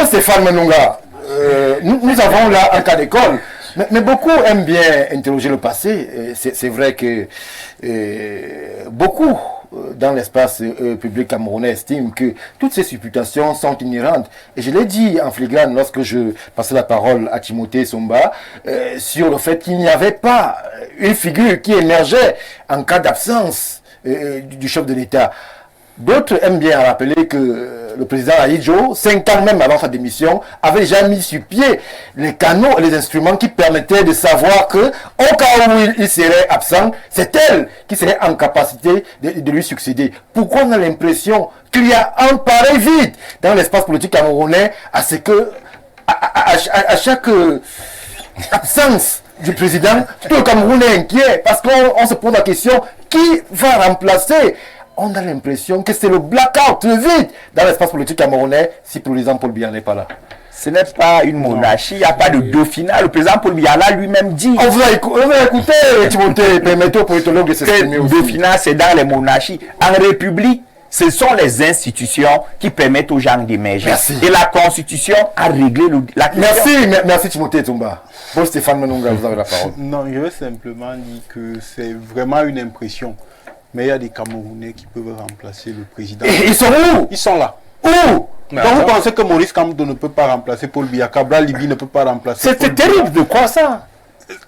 Stéphane Menunga, nous avons là un cas d'école, mais beaucoup aiment bien interroger le passé. C'est vrai que beaucoup dans l'espace public camerounais estiment que toutes ces supputations sont inhérentes. Et je l'ai dit en filigrane lorsque je passais la parole à Timothée Somba sur le fait qu'il n'y avait pas une figure qui émergeait en cas d'absence du chef de l'État. D'autres aiment bien rappeler que le président Ahidjo, 5 ans même avant sa démission, avait déjà mis sur pied les canaux et les instruments qui permettaient de savoir que, au cas où il serait absent, c'est elle qui serait en capacité de lui succéder. Pourquoi on a l'impression qu'il y a un pareil vide dans l'espace politique camerounais à ce que, à chaque absence du président, tout le Cameroun est inquiet parce qu'on se pose la question, qui va remplacer? On a l'impression que c'est le blackout, le vide dans l'espace politique camerounais si le président Paul Biya n'est pas là. Ce n'est pas une monarchie, il n'y a pas de dauphinat. Le président Paul Biya l'a lui-même dit. On va écouter, Timothée, permettez aux politologues de s'exprimer aussi. Le dauphinat, c'est dans les monarchies. En république, ce sont les institutions qui permettent aux gens d'émerger. Et la Constitution a réglé la question. Merci Timothée Tomba. Bon, Stéphane Menunga, vous avez la parole. Non, je veux simplement dire que c'est vraiment une impression. Mais il y a des Camerounais qui peuvent remplacer le président. Et ils sont où? Ils sont là. Où? Donc vous pensez que Maurice Kamto ne peut pas remplacer Paul Biya, Cabral Liby ne peut pas remplacer C'était terrible de croire ça.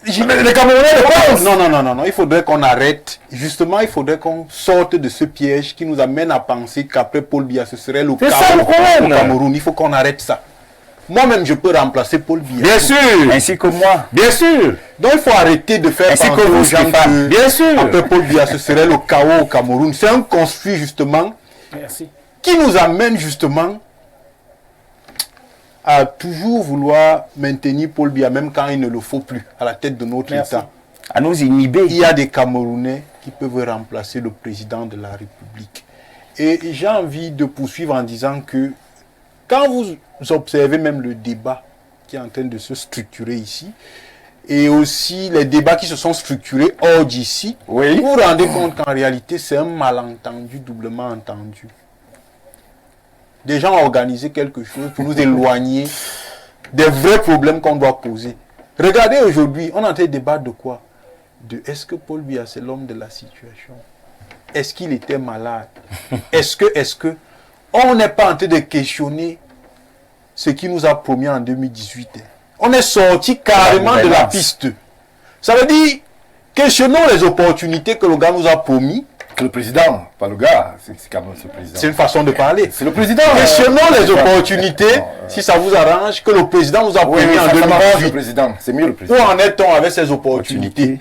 Les Camerounais le pensent. Non. Il faudrait qu'on arrête. Justement, il faudrait qu'on sorte de ce piège qui nous amène à penser qu'après Paul Biya, ce serait le chaos au Cameroun. Il faut qu'on arrête ça. Moi-même, je peux remplacer Paul Biya. Bien sûr. Ainsi que moi. Bien sûr. Donc, il faut arrêter de faire penser aux gens que, bien sûr, après Paul Biya, ce serait le chaos au Cameroun. C'est un construit, justement, qui nous amène, justement, à toujours vouloir maintenir Paul Biya, même quand il ne le faut plus, à la tête de notre État. À nous inhiber. Il y a des Camerounais qui peuvent remplacer le président de la République. Et j'ai envie de poursuivre en disant que quand vous observez même le débat qui est en train de se structurer ici, et aussi les débats qui se sont structurés hors d'ici, vous vous rendez compte qu'en réalité, c'est un malentendu doublement entendu. Des gens ont organisé quelque chose pour nous éloigner des vrais problèmes qu'on doit poser. Regardez aujourd'hui, on est en train de débattre de quoi? De est-ce que Paul Biya c'est l'homme de la situation? Est-ce qu'il était malade? Est-ce que on n'est pas en train de questionner ce qu'il nous a promis en 2018. On est sorti carrément de la piste. Ça veut dire, questionnons les opportunités que le gars nous a promis. Que le président, pas le gars, c'est quand même ce président. C'est une façon de parler. C'est le président. Questionnons les opportunités, si ça vous arrange, que le président nous a promis en 2018. C'est mieux le président. Où en est-on avec ces opportunités?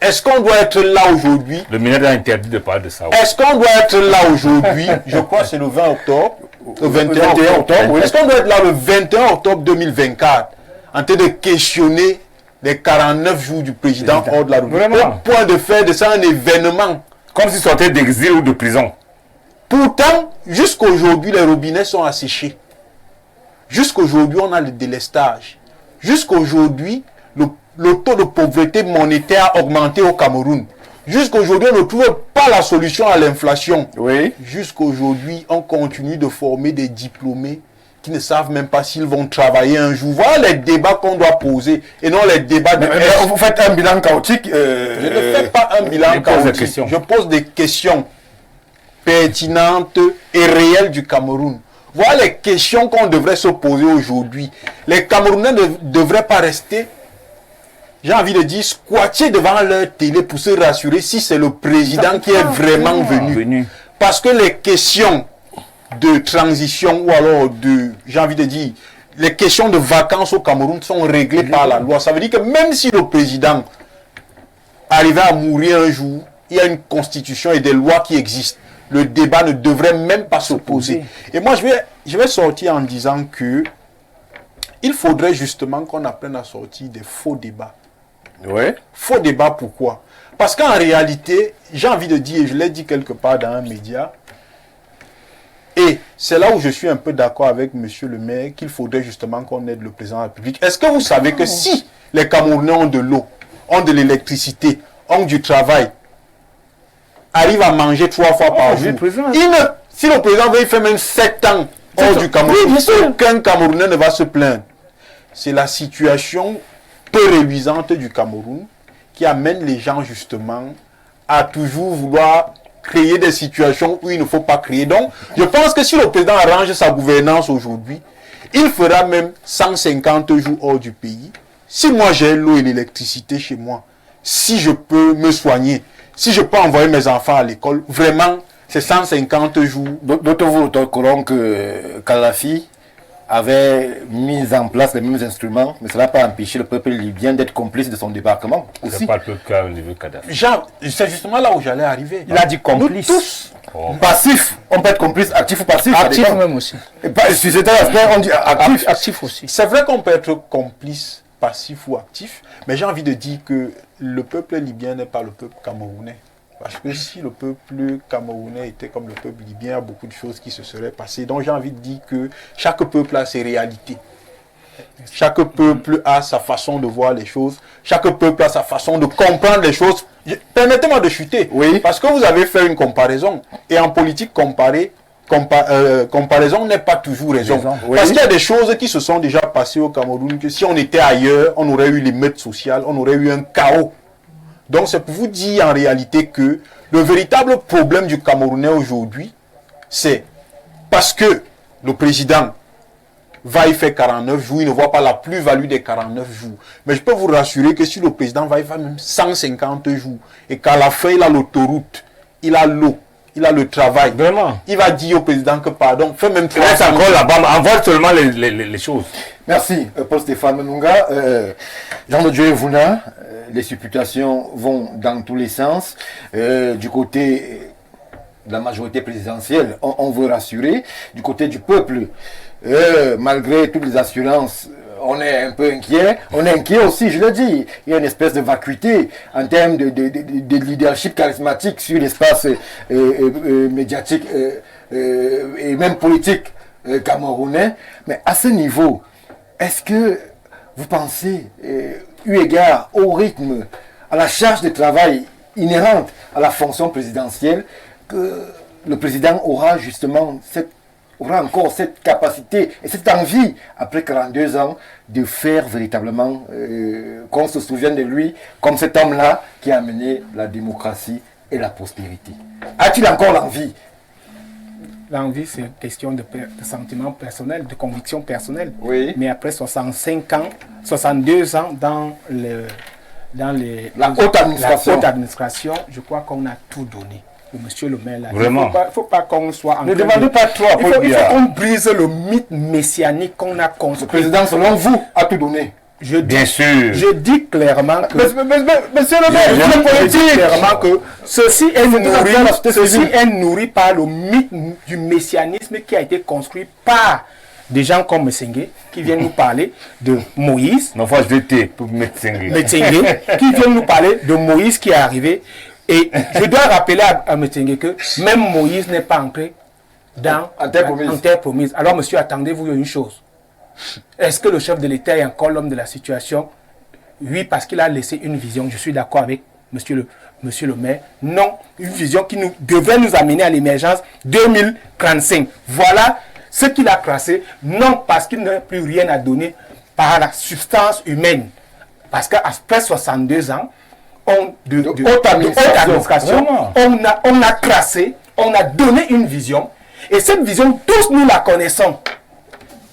Est-ce qu'on doit être là aujourd'hui? Le ministre a interdit de parler de ça. Est-ce qu'on doit être là aujourd'hui? Je crois que c'est le 20 octobre. Le 21 octobre. Est-ce qu'on doit être là le 21 octobre 2024 en train de questionner les 49 jours du président hors de la République? Au point de faire de ça un événement. Comme s'il sortait d'exil ou de prison. Pourtant, jusqu'aujourd'hui, les robinets sont asséchés. Jusqu'aujourd'hui, on a le délestage. Jusqu'aujourd'hui, le taux de pauvreté monétaire a augmenté au Cameroun. Jusqu'aujourd'hui, on ne trouve pas la solution à l'inflation. Jusqu'aujourd'hui, on continue de former des diplômés qui ne savent même pas s'ils vont travailler un jour. Voilà les débats qu'on doit poser et non les débats de... vous faites un bilan chaotique. Je ne fais pas un bilan chaotique. Je pose des questions pertinentes et réelles du Cameroun. Voilà les questions qu'on devrait se poser aujourd'hui. Les Camerounais ne devraient pas rester, j'ai envie de dire, squatter devant leur télé pour se rassurer si c'est le président qui est vraiment venu. Parce que les questions de transition ou alors de, j'ai envie de dire, les questions de vacances au Cameroun sont réglées par la loi. Ça veut dire que même si le président arrivait à mourir un jour, il y a une constitution et des lois qui existent. Le débat ne devrait même pas se poser. Et moi, je vais sortir en disant que il faudrait justement qu'on apprenne à sortir des faux débats. Faux débats, pourquoi? Parce qu'en réalité, j'ai envie de dire, et je l'ai dit quelque part dans un média, et c'est là où je suis un peu d'accord avec monsieur le maire, qu'il faudrait justement qu'on aide le président de la République. Est-ce que vous savez que si les Camerounais ont de l'eau, ont de l'électricité, ont du travail, arrivent à manger 3 fois par jour, si le président veut faire même 7 ans hors du Cameroun. Aucun Camerounais ne va se plaindre. C'est la situation peu réluisante du Cameroun qui amène les gens justement à toujours vouloir créer des situations où il ne faut pas créer. Donc, je pense que si le président arrange sa gouvernance aujourd'hui, il fera même 150 jours hors du pays. Si moi j'ai l'eau et l'électricité chez moi, si je peux me soigner, si je peux envoyer mes enfants à l'école, vraiment, c'est 150 jours. D'autres vous recorderont que Kadhafi avait mis en place les mêmes instruments, mais cela n'a pas empêché le peuple libyen d'être complice de son débarquement. C'est pas le peuple qui a au niveau Kadhafi. C'est justement là où j'allais arriver. Il a dit complice. Nous tous. Passif, on peut être complice, actif ou passif. Actif même aussi. Si c'est un aspect, on dit actif. Actif aussi. C'est vrai qu'on peut être complice, passif ou actif, mais j'ai envie de dire que le peuple libyen n'est pas le peuple camerounais. Parce que si le peuple camerounais était comme le peuple libyen, il y a beaucoup de choses qui se seraient passées. Donc j'ai envie de dire que chaque peuple a ses réalités. Chaque peuple a sa façon de voir les choses. Chaque peuple a sa façon de comprendre les choses. Permettez-moi de chuter. Oui. Parce que vous avez fait une comparaison. Et en politique, comparaison n'est pas toujours raison. Oui. Parce qu'il y a des choses qui se sont déjà passées au Cameroun, que si on était ailleurs, on aurait eu l'émeute sociale, on aurait eu un chaos. Donc c'est pour vous dire en réalité que le véritable problème du Camerounais aujourd'hui, c'est parce que le président va y faire 49 jours, il ne voit pas la plus-value des 49 jours. Mais je peux vous rassurer que si le président va y faire même 150 jours, et qu'à la fin il a l'autoroute, il a l'eau, il a le travail, Vraiment. il va dire au président que pardon, fais même Tu restes encore là-bas, envoie seulement les choses. Merci, Paul-Stéphane Menunga. Jean de Dieu Vouna, les supputations vont dans tous les sens. Du côté de la majorité présidentielle, on veut rassurer. Du côté du peuple, malgré toutes les assurances, on est un peu inquiet. On est inquiet aussi, je le dis. Il y a une espèce de vacuité en termes de leadership charismatique sur l'espace médiatique et même politique camerounais. Mais à ce niveau, est-ce que vous pensez, eu égard au rythme, à la charge de travail inhérente à la fonction présidentielle, que le président aura encore cette capacité et cette envie, après 42 ans, de faire véritablement, qu'on se souvienne de lui comme cet homme-là qui a amené la démocratie et la prospérité? A-t-il encore l'envie? L'envie, c'est une question de sentiment personnel, de conviction personnelle. Oui. Mais après 65 ans, 62 ans dans la haute administration, je crois qu'on a tout donné. Le monsieur le maire là. Vraiment. Il ne faut pas qu'on soit en Ne demandez pas trop à Il faut qu'on brise le mythe messianique qu'on a construit. Le président, selon vous, a tout donné. Bien sûr. Je dis clairement que... Monsieur le maire, je dis clairement que ceci est nourri par le mythe du messianisme qui a été construit par des gens comme Messengue, qui viennent nous parler de Moïse. Non, je vais t'aider pour Messengue. Qui viennent nous parler de Moïse qui est arrivé. Et je dois rappeler à Messengue que même Moïse n'est pas entré dans en terre promise. Alors, monsieur, attendez-vous une chose. Est-ce que le chef de l'État est encore l'homme de la situation? Oui, parce qu'il a laissé une vision. Je suis d'accord avec monsieur le maire. Non, une vision qui devrait nous amener à l'émergence 2035. Voilà ce qu'il a tracé. Non, parce qu'il n'a plus rien à donner par la substance humaine. Parce qu'après 62 ans, de haute administration, on a tracé, on a donné une vision. Et cette vision, tous nous la connaissons.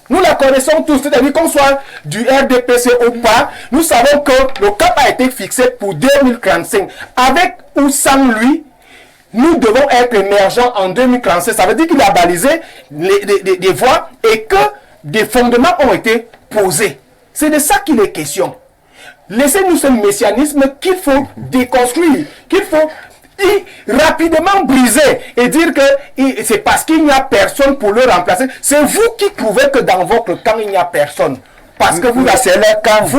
Nous la connaissons tous, c'est-à-dire qu'on soit du RDPC ou pas, nous savons que le cap a été fixé pour 2035. Avec ou sans lui, nous devons être émergents en 2035. Ça veut dire qu'il a balisé des voies et que des fondements ont été posés. C'est de ça qu'il est question. Laissez-nous ce messianisme qu'il faut déconstruire, qu'il faut rapidement briser et dire que c'est parce qu'il n'y a personne pour le remplacer. C'est vous qui prouvez que dans votre camp il n'y a personne. Parce que vous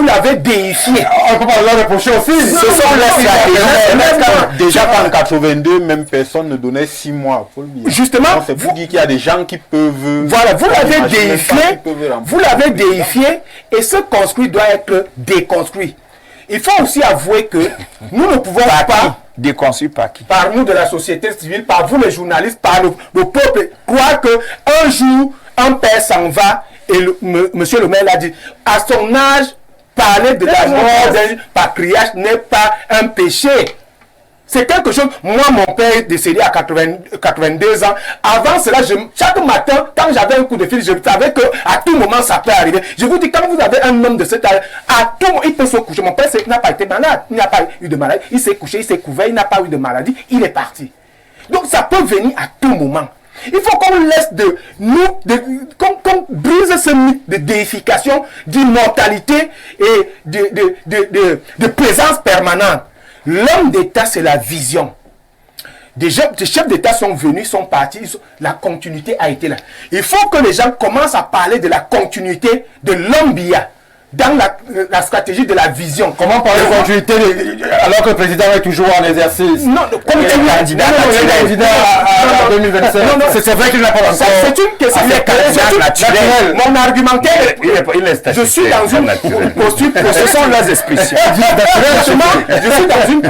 l'avez déifié. On peut pas leur reprocher aussi. Ce sont les stratégies. Déjà en 82, même personne ne donnait 6 mois. Justement, c'est pour dire qu'il y a des gens qui peuvent. Voilà, vous l'avez déifié. Vous l'avez déifié et ce construit doit être déconstruit. Il faut aussi avouer que nous ne pouvons pas. Déconstruit par qui? Par nous de la société civile, par vous les journalistes, par le peuple. Croire qu'un jour, un père s'en va et monsieur le maire l'a dit, à son âge, parler de la mort d'un patriarche n'est pas un péché. C'est quelque chose. Moi, mon père est décédé à 82 ans. Avant cela, chaque matin, quand j'avais un coup de fil, je savais qu'à tout moment, ça peut arriver. Je vous dis, quand vous avez un homme de cet âge, à tout moment, il peut se coucher. Mon père n'a pas été malade. Il n'a pas eu de maladie. Il s'est couché, il s'est couvert, il n'a pas eu de maladie. Il est parti. Donc, ça peut venir à tout moment. Il faut qu'on laisse qu'on brise ce mythe de déification, d'immortalité et de présence permanente. L'homme d'État, c'est la vision. Des chefs d'État sont venus, sont partis, la continuité a été là. Il faut que les gens commencent à parler de la continuité de l'homme Biya dans la stratégie de la vision. Comment parler de continuité alors que le président est toujours en exercice? Non, comme tu le candidat en 2027. C'est vrai qu'il n'a pas encore. C'est une question. naturel. Mon argumentaire, je suis dans une posture. Ce sont leurs expressions. Je suis dans une.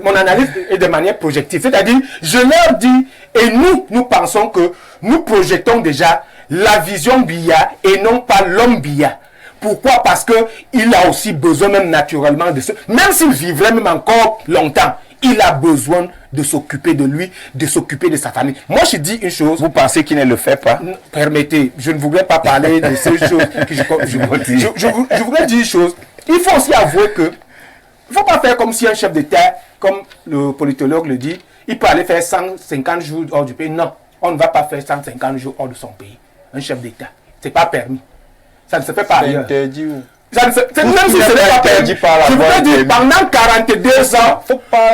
Mon analyse est de manière projective. C'est-à-dire, je leur dis, et nous pensons que nous projetons déjà la vision Biya et non pas l'homme Biya. Pourquoi? Parce qu'il a aussi besoin même naturellement de ce... Même s'il vivrait même encore longtemps, il a besoin de s'occuper de lui, de s'occuper de sa famille. Moi, je dis une chose... Vous pensez qu'il ne le fait pas? Permettez, je ne voudrais pas parler de ces choses que je voudrais dire une chose. Il faut aussi avouer que... Il ne faut pas faire comme si un chef d'État, comme le politologue le dit, il peut aller faire 150 jours hors du pays. Non, on ne va pas faire 150 jours hors de son pays. Un chef d'État. Ce n'est pas permis. Ça ne se fait pas ailleurs. C'est interdit où? Même si ce n'est pas permis par la loi. Je voudrais dire, pendant 42 ans,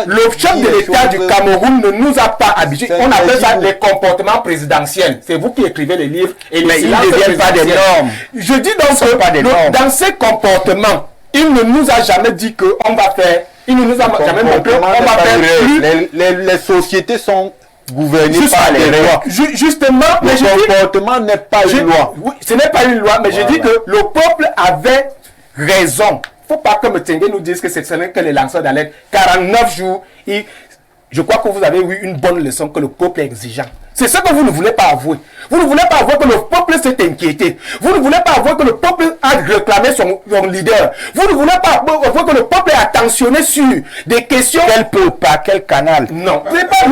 le chef de l'État du Cameroun ne nous a pas habitués. On appelle ça les comportements présidentiels. C'est vous qui écrivez les livres. Et mais ils ne deviennent pas des normes. Je dis donc que dans ces comportements, il ne nous a jamais dit qu'on va faire. Il ne nous a jamais montré qu'on va faire plus. Les sociétés sont gouvernées par les lois. Justement, mais le comportement n'est pas une loi. Oui, ce n'est pas une loi, mais je dis que le peuple avait raison. Il ne faut pas que Mtenge nous dise que ce n'est que les lanceurs d'alerte. 49 jours, je crois que vous avez eu une bonne leçon que le peuple est exigeant. C'est ce que vous ne voulez pas avouer. Vous ne voulez pas avouer que le peuple s'est inquiété. Vous ne voulez pas avouer que le peuple a réclamé son leader. Vous ne voulez pas avouer que le peuple est attentionné sur des questions. Quel peuple, par quel canal? Non. C'est pas non,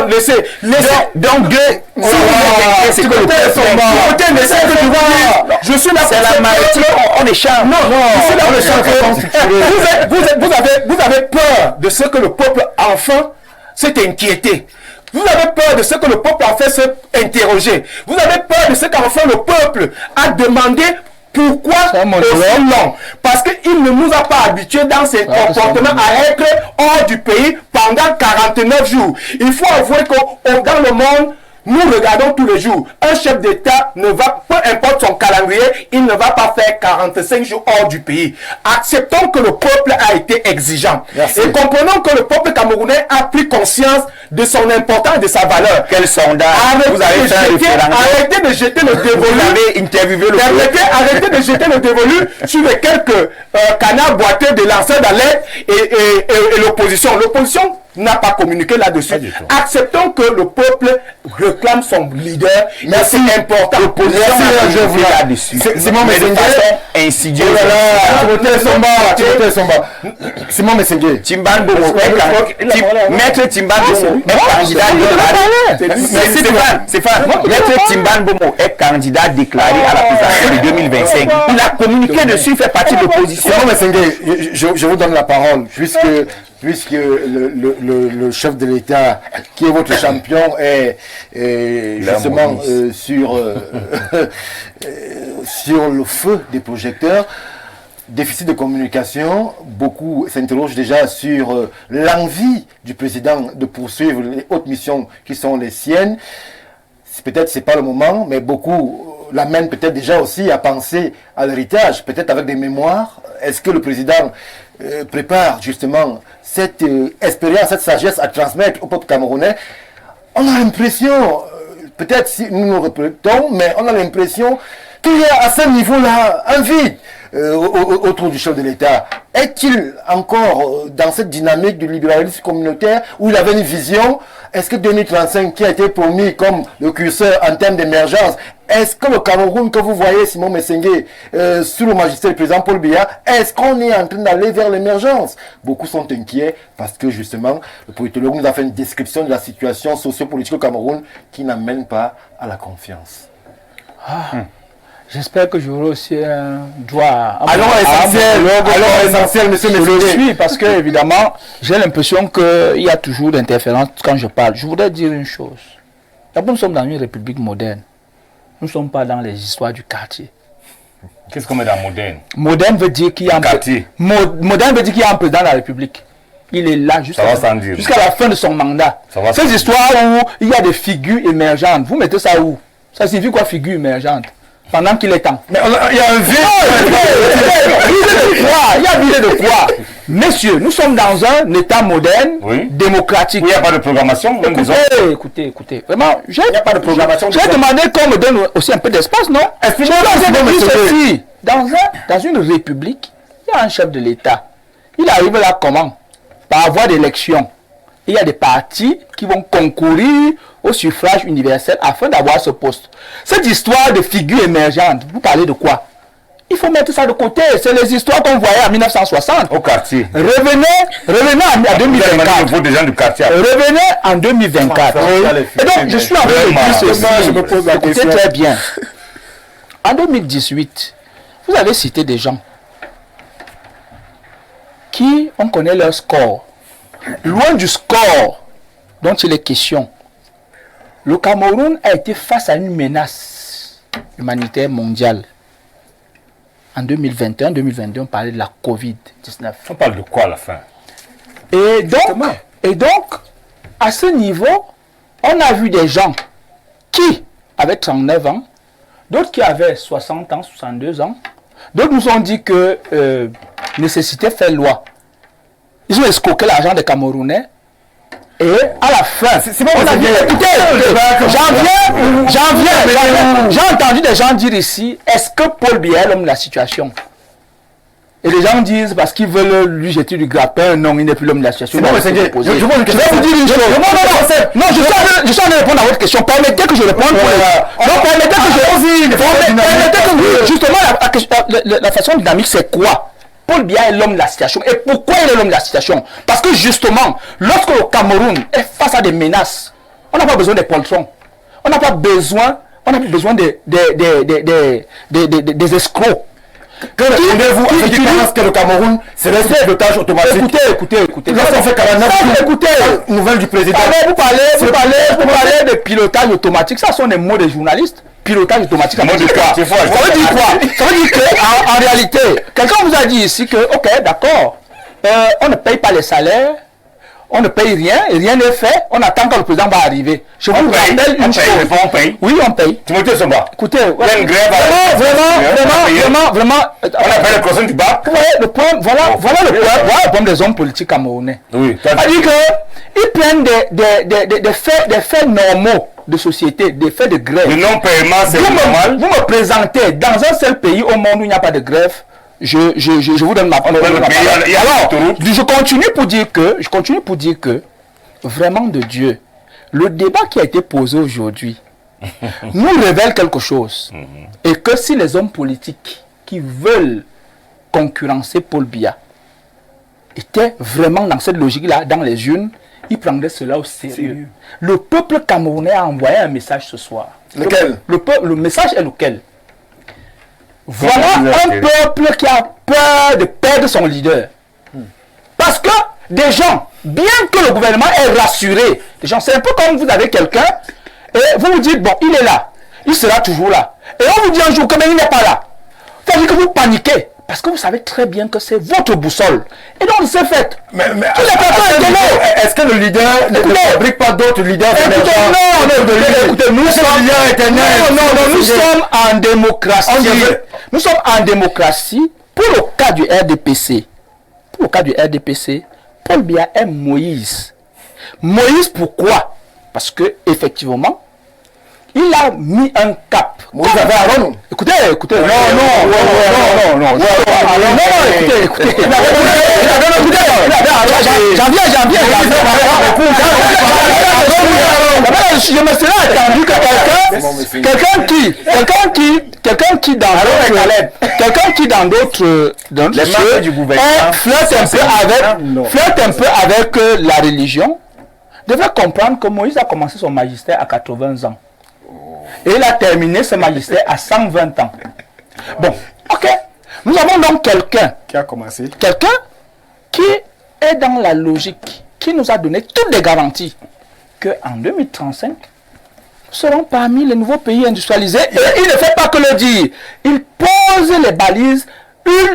laissez. Donc, c'est que le peuple je suis là. C'est la maladie. On échange. Non, je suis là. Vous avez peur de ce que le peuple enfin s'est inquiété. Vous avez peur de ce que le peuple a fait s'est interrogé. Vous avez peur de ce qu'enfin le peuple a demandé. Pourquoi aussi long? Parce qu'il ne nous a pas habitués dans ses comportements à être hors du pays pendant 49 jours. Il faut avouer que dans le monde, nous regardons tous les jours. Un chef d'État ne va, peu importe son calendrier, il ne va pas faire 45 jours hors du pays. Acceptons que le peuple a été exigeant. Merci. Et comprenons que le peuple camerounais a pris conscience de son importance et de sa valeur. Quel sondage vous avez fait arrêtez de jeter le dévolu. Vous avez interviewé le arrêtez de jeter le dévolu sur les quelques canards boiteux de lanceurs d'alerte et l'opposition. L'opposition n'a pas communiqué là-dessus. Acceptons que le peuple réclame son leader. Merci. C'est important. L'opposition je vous là-dessus. Simon Messengue. Insidieuse. Simon Messengue. Timban Bomo. Maître Timban Bomo est candidat déclaré. Maître Timban Bomo est candidat déclaré à la présidentielle de 2025. Il a communiqué dessus, il fait partie de l'opposition. Simon Messengue, je vous donne la parole, puisque le chef de l'État, qui est votre champion, est justement sur le feu des projecteurs. Déficit de communication, beaucoup s'interrogent déjà sur l'envie du président de poursuivre les hautes missions qui sont les siennes. Peut-être c'est pas le moment, mais beaucoup l'amènent peut-être déjà aussi à penser à l'héritage, peut-être avec des mémoires. Est-ce que le président prépare justement cette expérience, cette sagesse à transmettre au peuple camerounais? On a l'impression, peut-être si nous nous répétons, mais on a l'impression qu'il y a à ce niveau-là un vide autour du chef de l'État. Est-il encore dans cette dynamique du libéralisme communautaire où il avait une vision? est-ce que 2035 qui a été promis comme le curseur en termes d'émergence, est-ce que le Cameroun que vous voyez, Simon Messengue, sous le magistère du président Paul Biya, est-ce qu'on est en train d'aller vers l'émergence? Beaucoup sont inquiets parce que justement, le politologue nous a fait une description de la situation sociopolitique au Cameroun qui n'amène pas à la confiance. J'espère que j'aurai aussi un droit. Alors l'essentiel, monsieur Je le Messengue. suis parce que, évidemment, j'ai l'impression qu'il y a toujours d'interférences quand je parle. Je voudrais dire une chose. D'abord, nous sommes dans une république moderne. Nous ne sommes pas dans les histoires du quartier. Qu'est-ce qu'on met dans moderne? Moderne veut dire qu'il y a Quartier. Moderne veut dire qu'il y a un président de la République. Il est là jusqu'à la fin de son mandat. Ces histoires où il y a des figures émergentes, vous mettez ça où? Ça signifie quoi, figure émergente? Pendant qu'il est temps. Mais il y a un vieux. Il y a visé de quoi? Messieurs, nous sommes dans un état moderne, démocratique. Il n'y a pas de programmation. Écoutez. Vraiment, il n'y a pas de programmation. J'ai demandé qu'on me donne aussi un peu d'espace, non? Dans une république, il y a un chef de l'État. Il arrive là comment? Par voie d'élection. Il y a des partis qui vont concourir au suffrage universel afin d'avoir ce poste. Cette histoire de figure émergente, vous parlez de quoi? Il faut mettre ça de côté. C'est les histoires qu'on voyait en 1960. Au quartier. Revenez en 2024. Vous des gens du quartier. Revenez en 2024. Et donc, je suis en train de dire ceci. Je me pose la question. Écoutez très bien. En 2018, vous avez cité des gens qui, on connaît leur score. Loin du score dont il est question, le Cameroun a été face à une menace humanitaire mondiale. En 2021-2022, on parlait de la Covid-19. On parle de quoi à la fin? Et donc, à ce niveau, on a vu des gens qui avaient 39 ans, d'autres qui avaient 60 ans, 62 ans, d'autres nous ont dit que nécessité fait loi. Ils ont escroqué l'argent des Camerounais. Et à la fin, écoutez, j'ai entendu des gens dire ici, est-ce que Paul Biya est l'homme de la situation? Et les gens disent, parce qu'ils veulent lui jeter du grappin, non, il n'est plus l'homme de la situation. Je vais vous dire une chose. Non, je suis en train de répondre à votre question. Permettez que je réponde. Justement, la façon dynamique, c'est quoi? Paul Biya est l'homme de la situation. Et pourquoi il est l'homme de la situation? Parce que justement, lorsque le Cameroun est face à des menaces, on n'a pas besoin des poltrons. On n'a pas besoin des escrocs. Que répondez-vous à ceux qui pensent que le Cameroun serait sous pilotage automatique? Écoutez. Lorsqu'on fait 49 nouvelles du président. Vous parlez de pilotage automatique. Ça sont des mots des journalistes. Pilotage automatique. Ça veut dire quoi? Ça veut dire qu'en réalité, quelqu'un vous a dit ici que, ok, d'accord, on ne paye pas les salaires, on ne paye rien, et rien n'est fait, on attend quand le président va arriver. Je vous rappelle une chose. On paye. Oui, on paye. Timothée Somba. Écoutez, il y a une grève. vraiment. On appelle le conseil du bas. Le point, voilà le problème des hommes politiques camerounais. Oui. C'est-à-dire qu'ils prennent des faits normaux de société, des faits de grève. Le non-paiement, c'est normal. Vous me présentez dans un seul pays au monde où il n'y a pas de grève. Je vous donne ma parole. Alors, je continue pour dire que, vraiment de Dieu, le débat qui a été posé aujourd'hui nous révèle quelque chose. Et que si les hommes politiques qui veulent concurrencer Paul Biya étaient vraiment dans cette logique-là, dans les urnes, ils prendraient cela au sérieux. Le peuple camerounais a envoyé un message ce soir. Lequel? Le message est lequel? Voilà un peuple qui a peur de perdre son leader. Parce que des gens, bien que le gouvernement est rassuré, des gens, c'est un peu comme vous avez quelqu'un et vous vous dites, bon, il est là, il sera toujours là. Et on vous dit un jour que il n'est pas là. Ça veut dire que vous paniquez. Parce que vous savez très bien que c'est votre boussole. Et donc, c'est fait. Est-ce que le leader ne fabrique pas d'autres leaders? Écoutez, nous sommes en démocratie. Nous sommes en démocratie. Pour le cas du RDPC, Paul Biya est Moïse. Moïse, pourquoi? Parce que effectivement, il a mis un cap. Moïse avait Aaron. Écoutez. Non, écoutez. J'en viens. Je me serais attendu que quelqu'un qui dans d'autres flirte un peu avec la religion devrait comprendre que Moïse a commencé son magistère à 80 ans. Et il a terminé ce magistère à 120 ans. Bon, ok. Nous avons donc quelqu'un Qui a commencé. quelqu'un qui est dans la logique, qui nous a donné toutes les garanties qu'en 2035, nous serons parmi les nouveaux pays industrialisés. Et il ne fait pas que le dire. Il pose les balises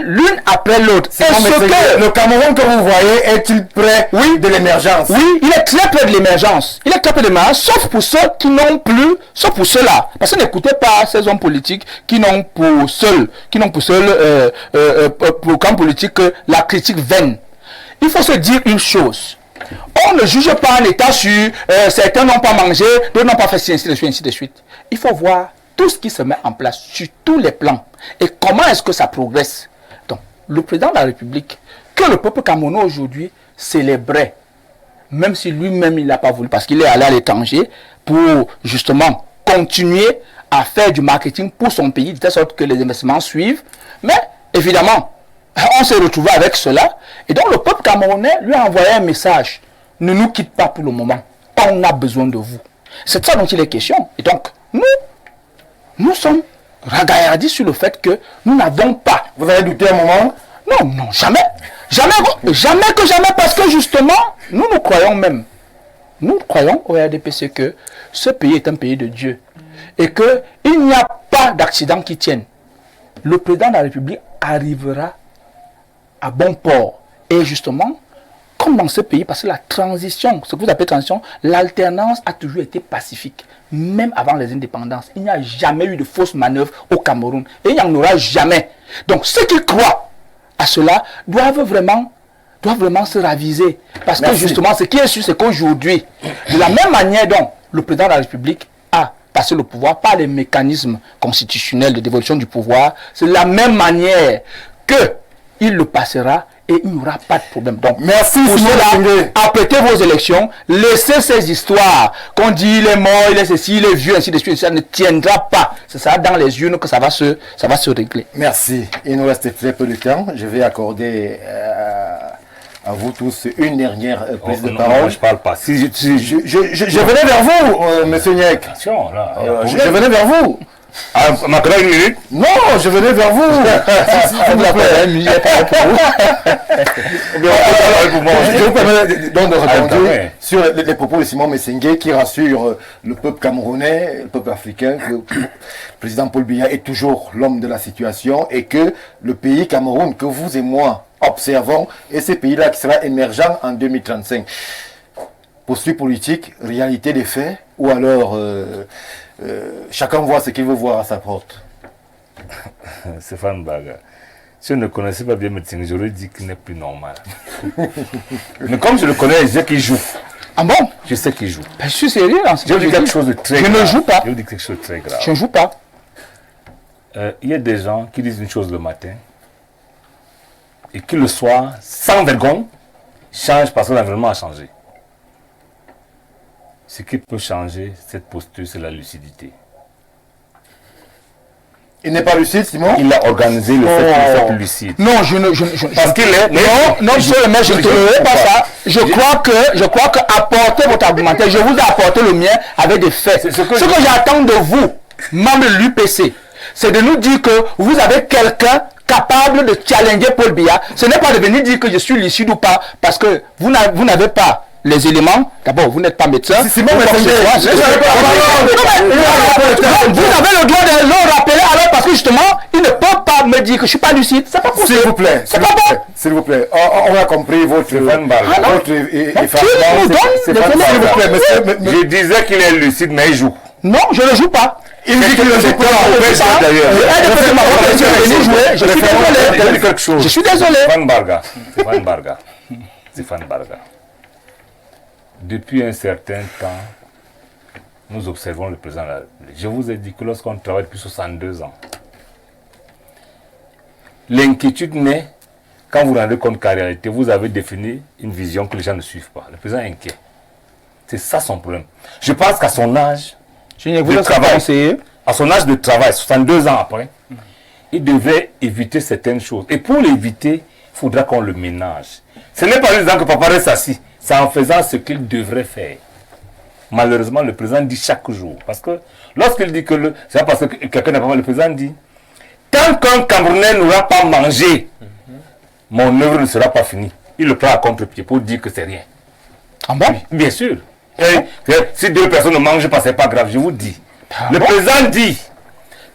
l'une après l'autre. Le Cameroun que vous voyez est-il près de l'émergence? Oui, il est très près de l'émergence. Il est très près de l'émergence, sauf pour ceux qui n'ont plus, sauf pour ceux-là. Parce que n'écoutez pas ces hommes politiques qui n'ont pour seul programme politique que la critique vaine. Il faut se dire une chose. On ne juge pas un État sur certains n'ont pas mangé, d'autres n'ont pas fait ci, ainsi de suite. Il faut voir tout ce qui se met en place sur tous les plans. Et comment est-ce que ça progresse? Donc, le président de la République, que le peuple camerounais aujourd'hui célébrait, même si lui-même il n'a pas voulu, parce qu'il est allé à l'étranger pour justement continuer à faire du marketing pour son pays, de telle sorte que les investissements suivent. Mais évidemment, on s'est retrouvé avec cela. Et donc le peuple camerounais lui a envoyé un message. Ne nous quitte pas pour le moment. On a besoin de vous. C'est de ça dont il est question. Et donc, nous sommes ragaillardis sur le fait que nous n'avons pas. Vous avez douté un moment? Non, jamais. Jamais, parce que justement, nous croyons même. Nous croyons au RDPC que ce pays est un pays de Dieu. Et qu'il n'y a pas d'accident qui tienne. Le président de la République arrivera à bon port. Et justement, comme dans ce pays, parce que la transition, ce que vous appelez transition, l'alternance a toujours été pacifique. Même avant les indépendances, il n'y a jamais eu de fausses manœuvres au Cameroun. Et il n'y en aura jamais. Donc ceux qui croient à cela doivent vraiment se raviser. Parce que justement, ce qui est sûr, c'est qu'aujourd'hui, de la même manière dont le président de la République a passé le pouvoir par les mécanismes constitutionnels de dévolution du pouvoir, c'est de la même manière qu'il le passera et il n'y aura pas de problème. Donc, merci pour cela, apprêtez vos élections, laissez ces histoires qu'on dit il est mort, il est ceci, il est vieux, ainsi de suite, ça ne tiendra pas. Ce sera dans les urnes que ça va se régler. Merci. Il nous reste très peu de temps. Je vais accorder à vous tous une dernière prise de parole. Moi, je parle pas. Je venais vers vous, monsieur Niek. Attention, là. Je venais vers vous. Ah, maintenant une minute? Non, je venais vers vous. S'il vous plaît. Je vous permets donc de rebondir sur les propos de Simon Messengue qui rassure le peuple camerounais, le peuple africain, que le président Paul Biya est toujours l'homme de la situation et que le pays Cameroun que vous et moi observons est ce pays-là qui sera émergent en 2035. Posture politique, réalité des faits ou alors chacun voit ce qu'il veut voir à sa porte. Stéphane Baga, si je ne connaissais pas bien Metzing, j'aurais dit qu'il n'est plus normal. Mais comme je le connais, je sais qu'il joue. Ah bon? Je sais qu'il joue. Ben, je suis sérieux dans ce que je dis quelque chose de très grave. Je ne joue pas. Je dis quelque chose de très grave. Je ne joue pas. Il y a des gens qui disent une chose le matin et qui le soir, sans vergogne, changent parce que l'environnement a changé. Ce qui peut changer cette posture, c'est la lucidité. Il n'est pas lucide, Simon? Il a organisé le fait qu'il soit lucide. Non, parce qu'il est... Non, monsieur le maire, je ne tolérerai pas ça. Je crois que apportez votre argumentaire. Je vous ai apporté le mien avec des faits. Ce que j'attends de vous, membres de l'UPC, c'est de nous dire que vous avez quelqu'un capable de challenger Paul Biya. Ce n'est pas de venir dire que je suis lucide ou pas, parce que vous n'avez pas les éléments. D'abord, vous n'êtes pas médecin. Simon, vous avez le droit de le rappeler alors parce que justement, il ne peut pas me dire que je ne suis pas lucide. C'est pas possible. S'il vous plaît. C'est pas bon. S'il vous plaît. On a compris votre Je disais qu'il est lucide, mais il joue. Non, je ne joue pas. Il dit qu'il ne joue pas. Je suis désolé. Stéphane Barga. Depuis un certain temps, nous observons le président de la République. Je vous ai dit que lorsqu'on travaille depuis 62 ans, l'inquiétude naît quand vous vous rendez compte qu'en réalité, vous avez défini une vision que les gens ne suivent pas. Le président est inquiet. C'est ça son problème. Je pense qu'à son âge de travail, à son âge de travail, 62 ans après, il devait éviter certaines choses. Et pour l'éviter, il faudra qu'on le ménage. Ce n'est pas en disant que papa reste assis. C'est en faisant ce qu'il devrait faire. Malheureusement, le président dit chaque jour. Parce que lorsqu'il dit que c'est parce que quelqu'un n'a pas mal, le président dit tant qu'un Camerounais n'aura pas mangé, mon œuvre ne sera pas finie. Il le prend à contre-pied pour dire que c'est rien. Ah bon? Oui, bien sûr. Et, si 2 personnes ne mangent pas, c'est pas grave, je vous dis. Le président dit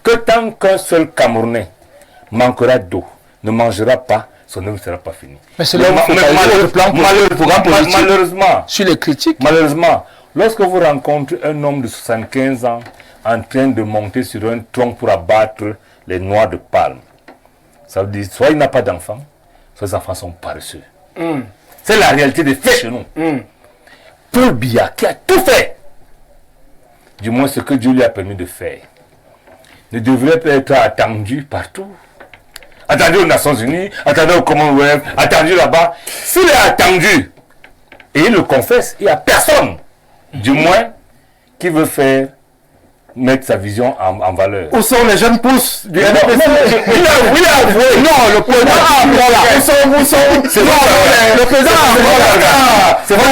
que tant qu'un seul Camerounais manquera d'eau, ne mangera pas, son œuvre ne sera pas finie. Mais c'est malheureusement, sur les critiques. Malheureusement, lorsque vous rencontrez un homme de 75 ans en train de monter sur un tronc pour abattre les noix de palme, ça veut dire soit il n'a pas d'enfants, soit les enfants sont paresseux. C'est la réalité des faits chez nous. Paul Biya, qui a tout fait, du moins ce que Dieu lui a permis de faire, ne devrait pas être attendu partout. Attendu aux Nations Unies, attendu au Commonwealth, attendu là-bas. S'il est attendu, et il le confesse, il n'y a personne, du moins, qui veut faire mettre sa vision en valeur. Où sont les jeunes pousses du NPC? Il a avoué. Non, le président Où sont le président c'est vrai.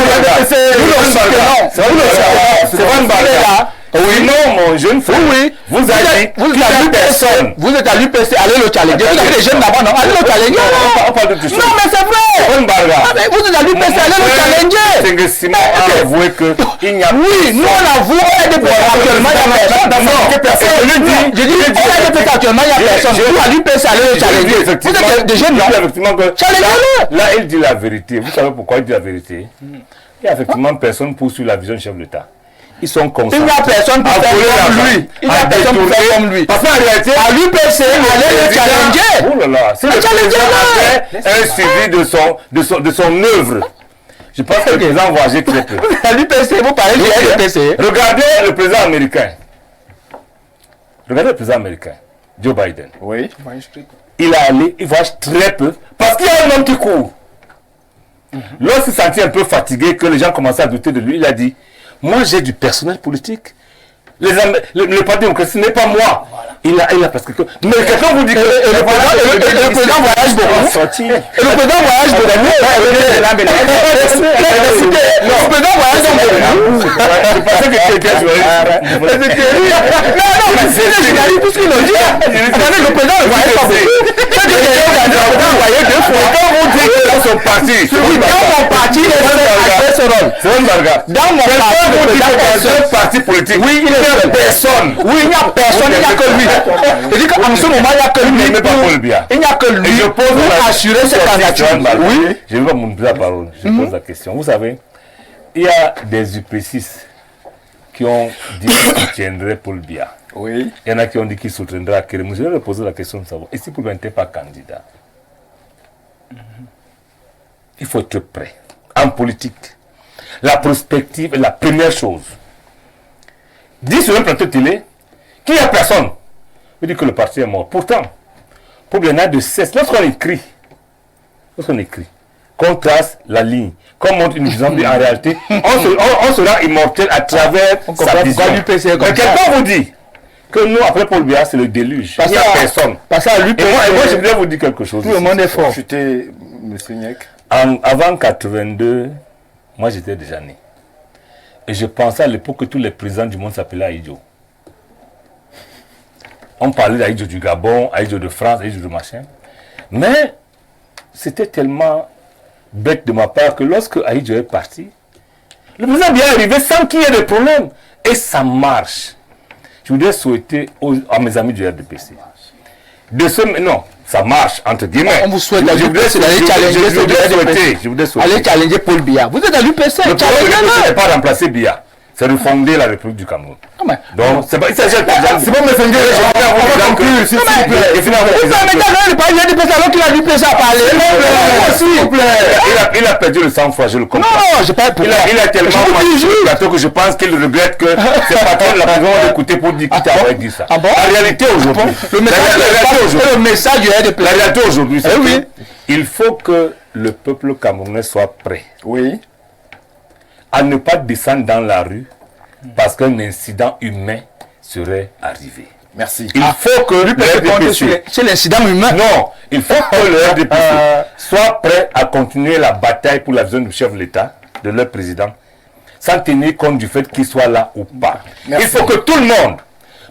Oui, non, mon jeune frère. Oui, vous êtes à personne. Vous êtes à l'UPC, allez le challenger. Vous avez des jeunes là-bas, non? Allez le challenger. Non, mais c'est vrai. Vous êtes à l'UPC, allez le challenger. C'est Simon a avoué qu'il n'y a oui, nous on avoue, on est des actuellement, il n'y a personne. Je dis, on est des actuellement, il n'y a personne. Vous à l'UPC, allez le challenger. Vous êtes des jeunes, non? Challengez-le. Là, il dit la vérité. Vous savez pourquoi il dit la vérité? Il n'y a effectivement personne pour suivre la vision du chef de l'État. Ils sont concentrés. Il n'y a personne pour faire comme lui. Il n'y a personne pour faire comme lui. Parce qu'en réalité, à l'UPC, allez le challenger. Oh là là, c'est le président un suivi de son œuvre. Je pense que le président va agir très peu. À l'UPC, vous parlez de l'UPC. Regardez le président américain. Regardez le président américain, Joe Biden. Oui. Il est allé, il voyage très peu, parce qu'il y a un homme qui court. Lorsqu'il s'est senti un peu fatigué, que les gens commençaient à douter de lui, il a dit: moi, j'ai du personnel politique. Le Parti démocratique, ce n'est pas moi. Il a parce que... Mais quelqu'un vous dit que le président voyage beaucoup. Le président voyage beaucoup. Le président voyage beaucoup. Je pensais que quelqu'un journaliste. Non, mais c'est tout ce qu'ils ont dit. Le président ne voyage pas beaucoup. Vous voyez 2 fois. Quand vous dites que dans son parti... Dans mon parti, il est seul. C'est un barga. Dans mon parti politique, oui, il n'y a personne. Oui, il n'y a personne, il n'y a que lui. Je dis qu'en ce moment, il n'y a que lui. Il n'y a que lui pour assurer cette candidature. Oui. Je ne vais pas monter la parole. Je pose la question. Vous savez, il y a des UP6 qui ont dit qu'ils soutiendraient Paul Biya. Oui. Il y en a qui ont dit qu'ils soutiendraient Akérémou. Je vais poser la question de savoir. Et si Paul Biya n'était pas candidat? Il faut être prêt. En politique, la prospective est la première chose. Dit sur un plateau de télé qu'il n'y a personne. Il dit que le parti est mort. Pourtant, pour bien avoir de cesse, lorsqu'on écrit, qu'on trace la ligne, qu'on montre une vision, en réalité, on sera immortel à travers sa vision. Mais quelqu'un vous dit que nous, après Paul Biya, c'est le déluge. Il n'y a personne. Et moi, je voudrais vous dire quelque chose. Tout le monde est fort. Chuter, M. Niek. Avant 82, moi j'étais déjà né. Et je pensais à l'époque que tous les présidents du monde s'appelaient Ahidjo. On parlait d'Ahidjo du Gabon, Ahidjo de France, Ahidjo de machin. Mais c'était tellement bête de ma part que lorsque Ahidjo est parti, le président Biya est arrivé sans qu'il y ait de problème. Et ça marche. Je voudrais souhaiter à mes amis du RDPC. Non, ça marche, entre guillemets. On vous souhaite d'aller challenger Paul Biya. Vous êtes à l'UPC, challengez-le. C'est pas remplacer Biya, c'est refonder la République du Cameroun. Donc, c'est pas, il s'agit de... C'est bon, mais c'est s'il vous plaît. Vous permettez de parler du PSA alors qu'il a du PSA à parler. S'il vous plaît. Il a perdu le sang-froid, je le comprends. Non, j'ai pas pourquoi. Il a tellement plateau que je pense qu'il regrette que ses patrons de la prison ont écouté pour dire qu'il t'avait dit ça. Ah bon? La réalité aujourd'hui, le message du RDP. la réalité aujourd'hui, c'est qu'il faut que le peuple camerounais soit prêt. Oui. À ne pas descendre dans la rue parce qu'un incident humain serait arrivé. Merci. Il faut que le RDPC... C'est l'incident humain. Non, il faut que le RDPC soit prêt à continuer la bataille pour la zone du chef de l'État, de leur président, sans tenir compte du fait qu'il soit là ou pas. Merci. Il faut que tout le monde...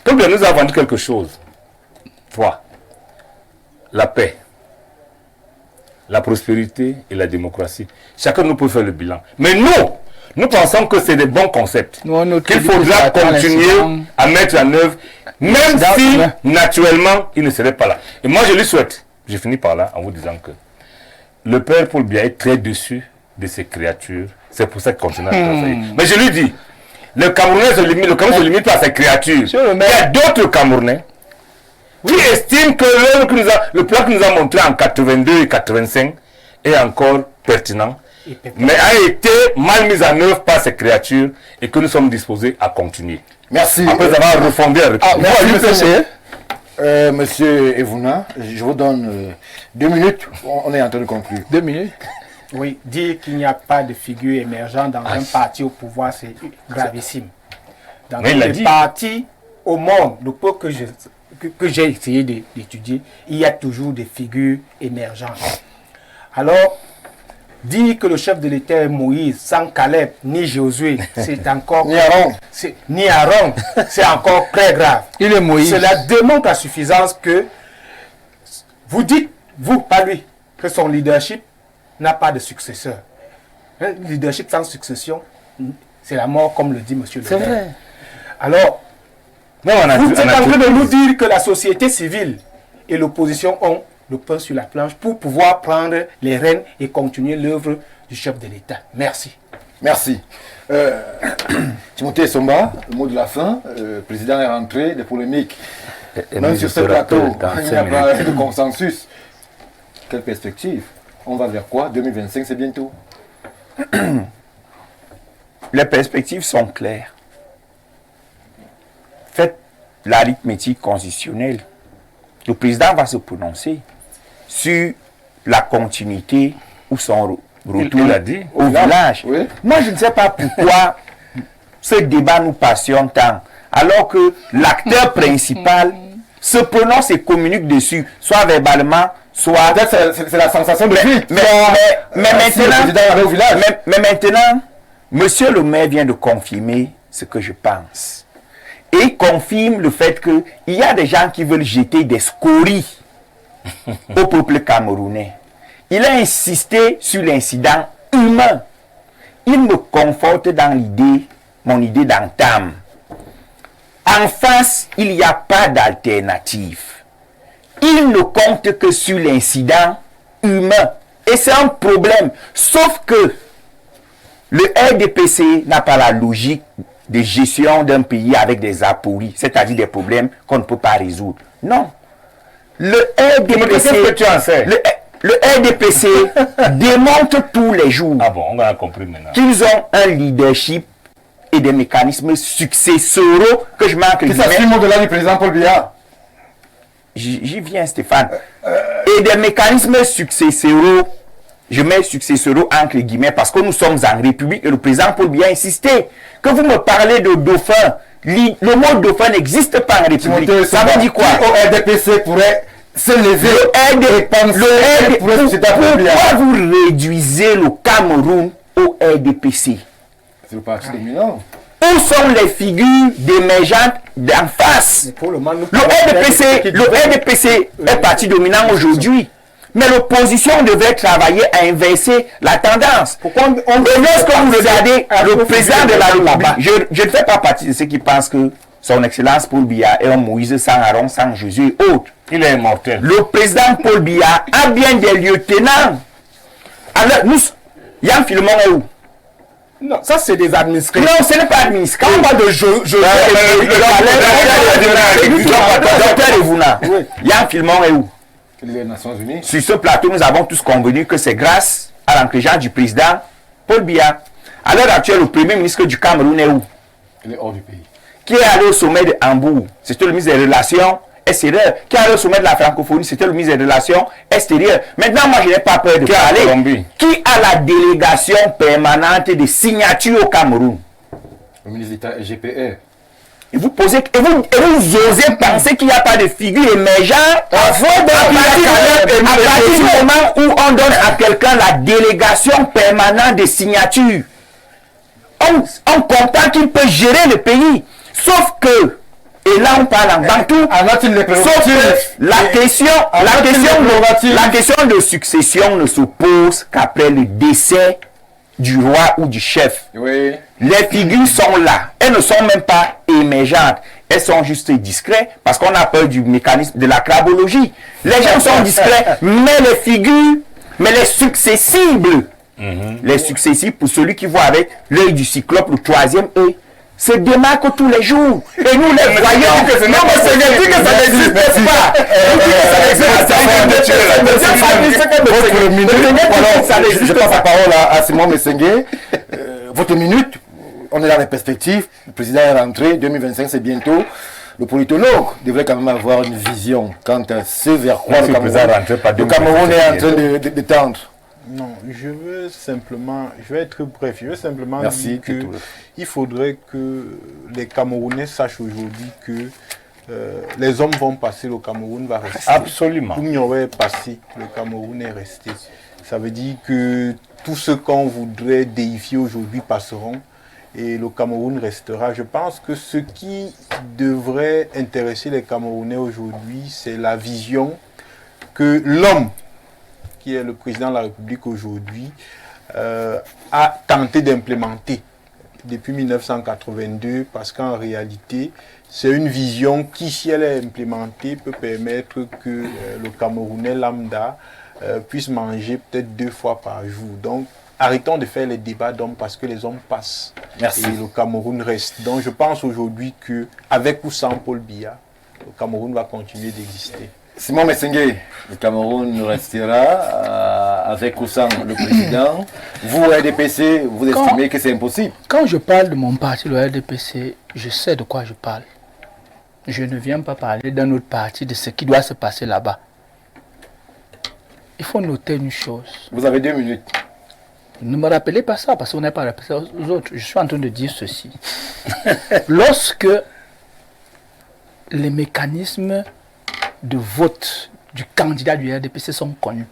Comme il nous a vendu quelque chose. Vois, la paix, la prospérité et la démocratie. Chacun nous peut faire le bilan. Mais nous pensons que c'est des bons concepts. Qu'il faudra continuer à mettre en œuvre, même si naturellement il ne serait pas là. Et moi je lui souhaite, je finis par là en vous disant que le père Paul Biya est très déçu de ces créatures. C'est pour ça qu'il continue à travailler. Mais je lui dis, le Camerounais le Cameroun se limite pas à ces créatures. Il y a d'autres Camerounais qui estiment que le plan que nous a montré en 82 et 85 est encore pertinent, mais a été mal mis en œuvre par ces créatures et que nous sommes disposés à continuer. Merci. Après avoir refondé Monsieur Evouna, je vous donne 2 minutes. On est en train de conclure. 2 minutes. Oui, dire qu'il n'y a pas de figure émergente dans un parti au pouvoir, c'est gravissime. Dans tous les partis au monde, le peu que j'ai essayé d'étudier, il y a toujours des figures émergentes. Alors, dire que le chef de l'État est Moïse, sans Caleb, ni Josué, c'est encore... ni Aaron, c'est encore très grave. Il est Moïse. Cela démontre à suffisance que vous dites, vous, pas lui, que son leadership n'a pas de successeur. Un leadership sans succession, c'est la mort, comme le dit M. Le Maire. C'est vrai. Alors, vous êtes en train de nous dire que la société civile et l'opposition ont le pain sur la planche pour pouvoir prendre les rênes et continuer l'œuvre du chef de l'État. Merci. Merci. Timothée Somba, le mot de la fin. Le président est rentré, des polémiques. Même sur ce plateau, il n'y a pas de consensus. Quelle perspective? On va vers quoi? 2025, c'est bientôt. Les perspectives sont claires. Faites l'arithmétique constitutionnelle. Le président va se prononcer sur la continuité ou son retour au village. Oui. Moi, je ne sais pas pourquoi ce débat nous passionne tant, alors que l'acteur principal se prononce et communique dessus, soit verbalement, soit... C'est la sensation de fuite. Mais maintenant, monsieur le maire vient de confirmer ce que je pense. Et il confirme le fait qu'il y a des gens qui veulent jeter des scories au peuple camerounais. Il a insisté sur l'incident humain. Il me conforte dans mon idée d'entame. En face, il n'y a pas d'alternative. Il ne compte que sur l'incident humain. Et c'est un problème. Sauf que le RDPC n'a pas la logique de gestion d'un pays avec des apories, c'est-à-dire des problèmes qu'on ne peut pas résoudre. Non. Le RDPC démontre tous les jours qu'ils ont un leadership et des mécanismes successoraux que je manque. C'est ça, c'est le mot de là du président Paul Biya. J'y viens, Stéphane. Et des mécanismes successoraux, je mets successoraux entre guillemets parce que nous sommes en République et le président Paul Biya a insisté. Que vous me parlez de dauphin, le mot dauphin n'existe pas en République. Ça veut dire quoi? Au RDPC pourrait se lever pourquoi vous réduisez le Cameroun au RDPC? C'est le parti dominant. Où sont les figures d'émergentes d'en face? Le RDPC est parti dominant aujourd'hui. Mais l'opposition devait travailler à inverser la tendance. Pourquoi lorsque vous regardez le président de la République, je ne fais pas partie de ceux qui pensent que son excellence Paul Biya est un Moïse sans Aaron, sans Jésus et autres. Il est immortel. Le président Paul Biya a bien des lieutenants. Alors, il y a un film où? Non, ça c'est des administrés. Non, ce n'est pas administré. Quand on parle de Biya, Yann Filmon est où? Les Nations Unies. Sur ce plateau, nous avons tous convenu que c'est grâce à l'encouragement du président Paul Biya. À l'heure actuelle, le premier ministre du Cameroun est où? Il est hors du pays. Qui est allé au sommet de Hambourg? C'était le ministre des Relations extérieures. Qui est allé au sommet de la francophonie? C'était le ministre des Relations extérieures. Maintenant, moi, je n'ai pas peur de parler. Qui a la délégation permanente de signature au Cameroun? Le ministre d'État GPR. Et vous posez, et vous osez penser qu'il n'y a pas de figure émergente à partir du moment où on donne à quelqu'un la délégation permanente de signature. On comprend qu'il peut gérer le pays. Sauf que, et là on parle en bantou, sauf que la question de succession ne se pose qu'après le décès du roi ou du chef. Oui. Les figures sont là. Elles ne sont même pas émergentes. Elles sont juste discrètes parce qu'on a peur du mécanisme de la crabologie. Les gens sont discrets, mais les figures, mais les successibles, les successibles, pour celui qui voit avec l'œil du cyclope, le troisième œil, se démarquent tous les jours. Et nous les voyons. Non, mais ce n'est plus que ça n'existe pas. Je passe la parole à Simon Messengue. Votre minute, on est dans les perspectives. Le président est rentré, 2025 c'est bientôt. Le politologue devrait quand même avoir une vision quant à ce vers quoi le Cameroun est en train de tendre. Non, je vais être bref, je veux simplement dire qu'il faudrait que les Camerounais sachent aujourd'hui que les hommes vont passer, le Cameroun va rester. Absolument. L'Union est passé, le Cameroun est resté. Ça veut dire que tout ce qu'on voudrait déifier aujourd'hui passeront et le Cameroun restera. Je pense que ce qui devrait intéresser les Camerounais aujourd'hui, c'est la vision que l'homme qui est le président de la République aujourd'hui, a tenté d'implémenter depuis 1982, parce qu'en réalité, c'est une vision qui, si elle est implémentée, peut permettre que le Camerounais lambda puisse manger peut-être 2 fois par jour. Donc, arrêtons de faire les débats d'hommes parce que les hommes passent. Merci. Et le Cameroun reste. Donc, je pense aujourd'hui qu'avec ou sans Paul Biya, le Cameroun va continuer d'exister. Simon Messengue, le Cameroun restera avec ou sans le président. Vous, RDPC, vous estimez que c'est impossible? Quand je parle de mon parti, le RDPC, je sais de quoi je parle. Je ne viens pas parler d'un autre parti, de ce qui doit se passer là-bas. Il faut noter une chose. Vous avez 2 minutes. Ne me rappelez pas ça, parce qu'on n'est pas rappelé aux autres. Je suis en train de dire ceci. Lorsque les mécanismes de vote du candidat du RDPC sont connus,